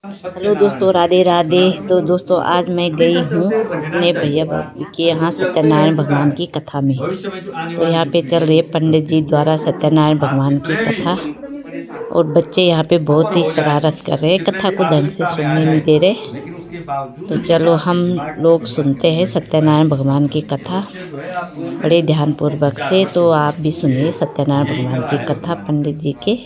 Hello दोस्तों, राधे राधे। तो दोस्तों आज मैं गई हूँ अपने भैया भाभी के यहाँ सत्यनारायण भगवान की कथा में। तो यहाँ पे चल रही है पंडित जी द्वारा सत्यनारायण भगवान की कथा, और बच्चे यहाँ पे बहुत ही शरारत कर रहे हैं, कथा को ढंग से सुनने नहीं दे रहे। तो चलो हम लोग सुनते हैं सत्यनारायण भगवान की कथा बड़े ध्यानपूर्वक से। तो आप भी सुनिए सत्यनारायण भगवान की कथा पंडित जी के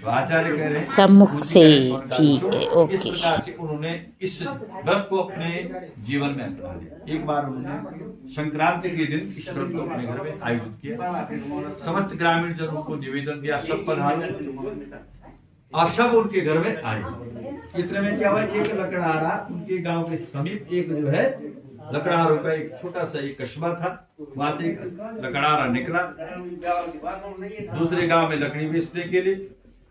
आचार्य कह रहे हैं सम्मुख से। ठीक है, ओके। इस प्रकार से उन्होंने इस व्रत को अपने जीवन में अपना लिया। एक बार उन्होंने संक्रांति के दिन इस व्रत को अपने घर में आयोजित किया। समस्त ग्रामीण जनों को निवेदन दिया, सब पधारो, और सब उनके घर में आए। इतने में क्या हुआ, एक लकड़हारा उनके गांव के समीप एक जो है लकड़हारों का एक छोटा सा एक कस्बा था, वहां से एक लकड़हारा निकला दूसरे गांव में लकड़ी बेचने के लिए।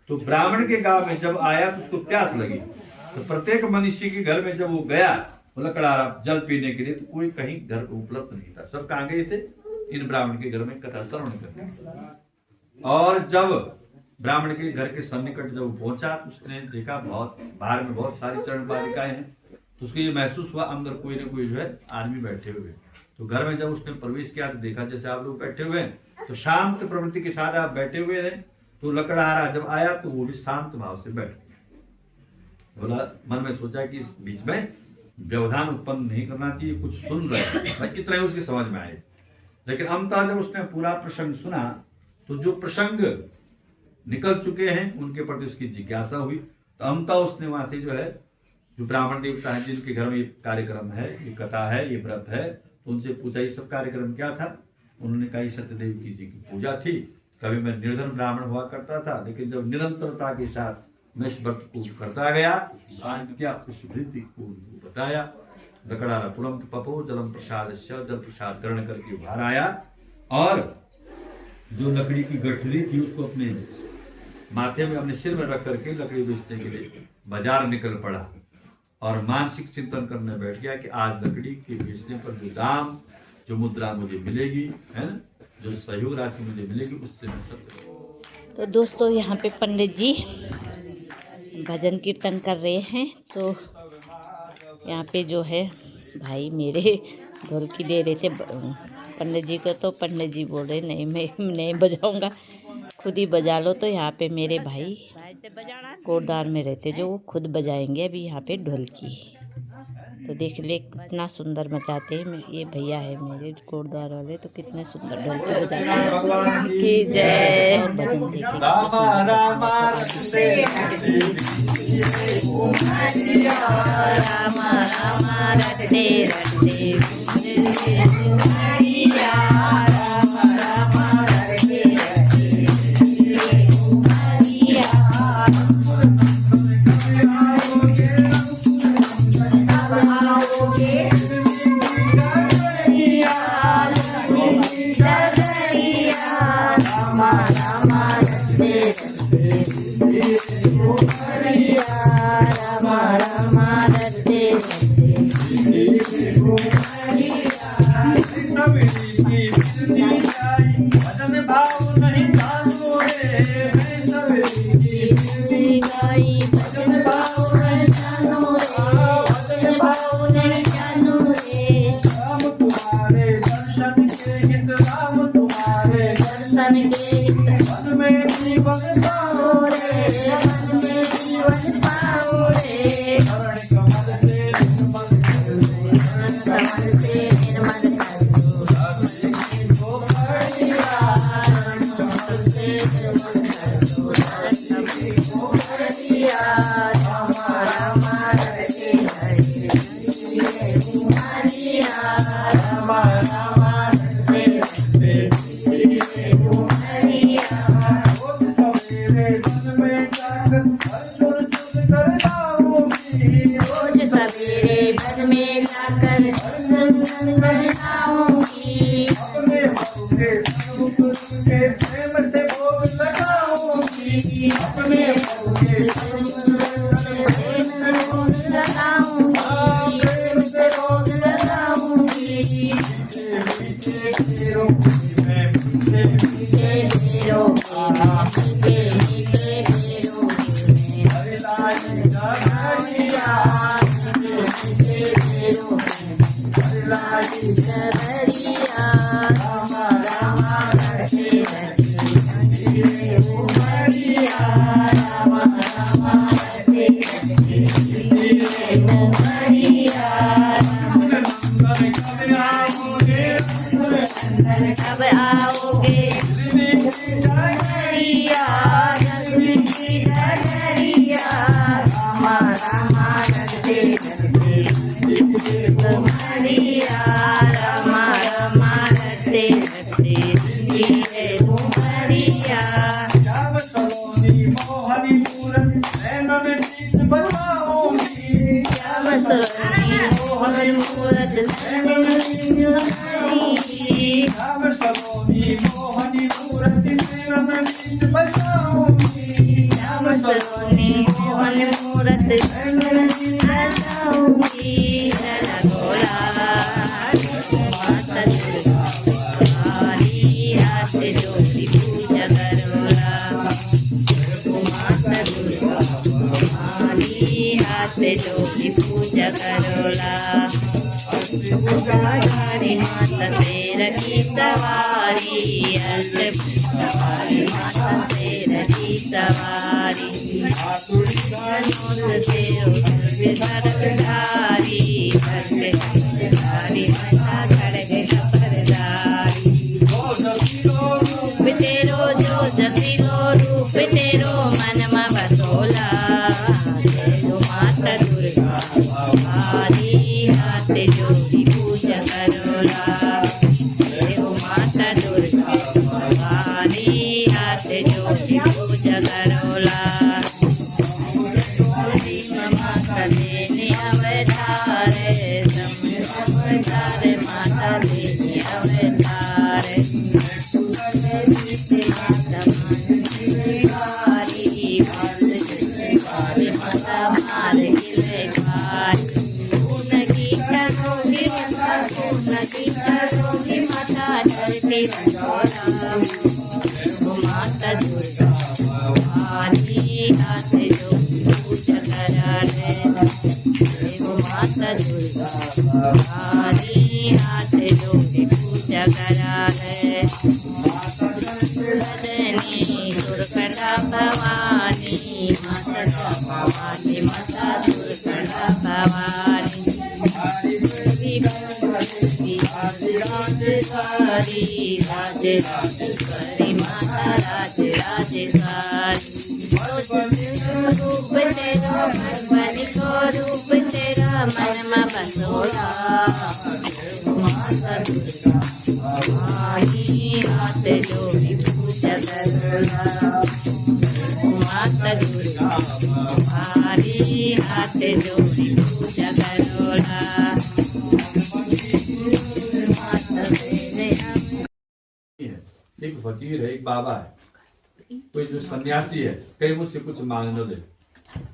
तो ब्राह्मण के गांव में जब आया तो उसको प्यास लगी, तो प्रत्येक मनुष्य के घर में जब वो गया लकड़हारा जल पीने के लिए, तो कोई कहीं घर उपलब्ध नहीं था। सब कहाँ गए थे, इन ब्राह्मण के घर में कथा श्रवण करने। और जब ब्राह्मण के घर के सन्निकट जब वो पहुंचा, उसने देखा बहुत बाहर में बहुत सारी चरण बालिकाएं हैं। तो उसको ये महसूस हुआ अंदर कोई ना कोई जो है आदमी बैठे हुए। तो घर में जब उसने प्रवेश किया तो देखा जैसे आप लोग बैठे हुए हैं, तो शांत प्रवृत्ति के साथ आप बैठे हुए हैं। तो लकड़हारा जब आया तो वो भी शांत भाव से बैठ गया। बोला, मन में सोचा कि इस बीच में व्यवधान उत्पन्न नहीं करना चाहिए, कुछ सुन रहे हैं, इतना ही उसकी समझ में आए। लेकिन अंततः जब उसने पूरा प्रसंग सुना, तो जो प्रसंग निकल चुके हैं उनके प्रति उसकी जिज्ञासा हुई। तो अंततः उसने वहां से जो है जो ब्राह्मण देवता है जिनके घर में ये कार्यक्रम है, ये कथा है, ये व्रत है, तो उनसे पूछा ये सब कार्यक्रम क्या था। उन्होंने कहा सत्यदेव की जी की पूजा थी। कभी मैं निर्धन ब्राह्मण हुआ करता था, लेकिन जब निरंतरता के साथ मैं इस व्रत को करता गया, आज क्या उस वृद्धि को बताया। लकड़हारा तुरंत पपो जलम प्रसाद जल प्रसाद ग्रहण करके बाहर आया, और जो लकड़ी की गठरी थी उसको अपने माथे में अपने सिर में रख करके लकड़ी बेचने के लिए बाजार निकल पड़ा, और मानसिक चिंतन करने बैठ गया कि आज लकड़ी के बेचने पर जो दाम, जो मुद्रा मुझे मिलेगी, है ना, जो सहयोग राशि मुझे मिलेगी, उससे मैं सत्य। तो दोस्तों यहाँ पे पंडित जी भजन कीर्तन कर रहे हैं। तो यहाँ पे जो है भाई मेरे ढोलकी दे रहे थे पंडित जी को। तो पंडित जी बोल रहे नहीं, मैं नहीं बजाऊंगा, खुद ही बजा लो। तो यहाँ पे मेरे भाई कोटद्वार में रहते जो वो खुद बजाएंगे अभी यहाँ पे ढोलकी। तो देख ले कितना सुंदर बजाते हैं। ये भैया है मेरे कोटद्वार वाले, तो कितने सुंदर ढोलकी बजाते हैं कि जय। और भजन देखे कितना रमते रमते तुम्हारिया रमा रमा रमते रमते तुम्हारिया श्याम सलोनी मोहनी मूरत नैनों में नीत बसाऊंगी श्याम सलोनी मोहन मूरत नैनों में नीत बसाऊंगी श्याम सलोनी मोहनी मूरत नैनों में नीत बसाऊंगी श्याम सलोनी मोहन मूरत नैनों में नीत बसाऊंगी गोला माता दुर्गा हमारी हाथ जोड़ी पूजा करोला माता दुर्गा हमारी हाथ जोड़ी पूजा करोला हमारी माता शेर की सवारी सवारी माता शेर की सवारी सरदारी माता खड़ग कपरदारी रूप तेरो जो जसीलो रूप तेरो मन में बसोला तेरो माता दुर्गा हमारी हाथ जोड़ी पूजा करोला तेरो माता दुर्गा हमारी हाथ जोड़ी पूजा करोला माता देने अवतार माता देने अवतार माता मार उनकी चरोगी माता चलती माता दुर्गा हमारी हाथ जोड़ी पूजा कराने माता दुर्गा हमारी हाथ जोड़ी पूजा कराने भजनी दुर्गटा भवानी माता भवानी माता दुर्गटा भवानी राजेश्वरी राजेश्वरी माता राजेश्वरी रूप तेरा भगवान को रूप तेरा मन में बसोला माता दुर्गा हमारी हाथ जोड़ी पूजा करोला माता दुर्गा हमारी हाथ जोड़ी पूजा करोला एक फकीर है, एक बाबा है, कोई जो सन्यासी है, कहीं मुझसे कुछ मांगने दे,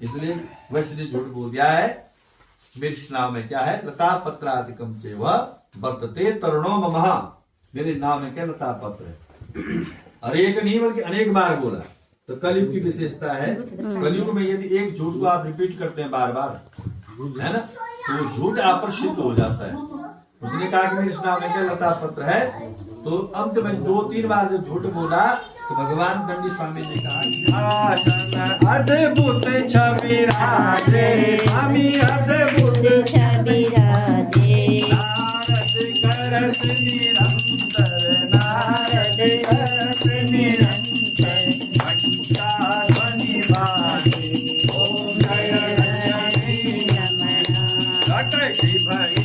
इसलिए वैश्य ने झूठ बोल दिया है। मेरे नाम में क्या है, लता पत्र आदिकम से वह वर्तते तरुणों महा, मेरे नाम में क्या लता पत्र है। और एक नहीं बल्कि अनेक बार बोला। तो कलयुग की विशेषता है, कलयुग में यदि एक झूठ को आप रिपीट करते हैं बार बार, है ना, तो वो झूठ आप पर सिद्ध हो जाता है। उसने कहा कि मेरे नाम में क्या लता पत्र है, तो अंत में 2-3 बार जब झूठ बोला तो भगवान दंडी स्वामी ने कहा अद्भुत छवि राजे, स्वामी अद्भुत छवि राजे, नारद करत निरंतर, नारद करत निरंतर, घंटा ध्वनि बाजे, ओम जय लक्ष्मी रमणा, घटति भई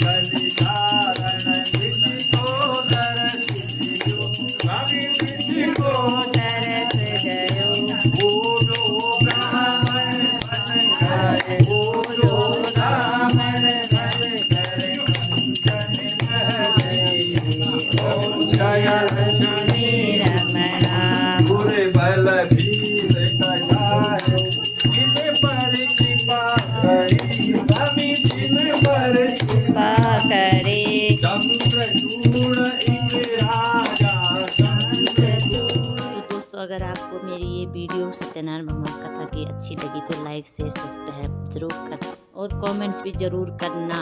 कलि कारण, विधि को दर्शियो, स्वामी विधि को तरस गयो बोलो ब्राह्मण बन कर, बोलो ब्राह्मण बन कर, कंचन महलई, ओम जय लक्ष्मी रमणा, गुरे बल भीर कटायो, जिन पर कृपा करी, स्वामी जिन पर कृपा करे चंद्रचूड़ एक राजा, चंद्रचूड़। तो दोस्तों, अगर आपको मेरी ये वीडियो सत्यनारायण भगवान कथा की अच्छी लगी तो लाइक शेयर सब्सक्राइब जरूर करना और कमेंट्स भी जरूर करना।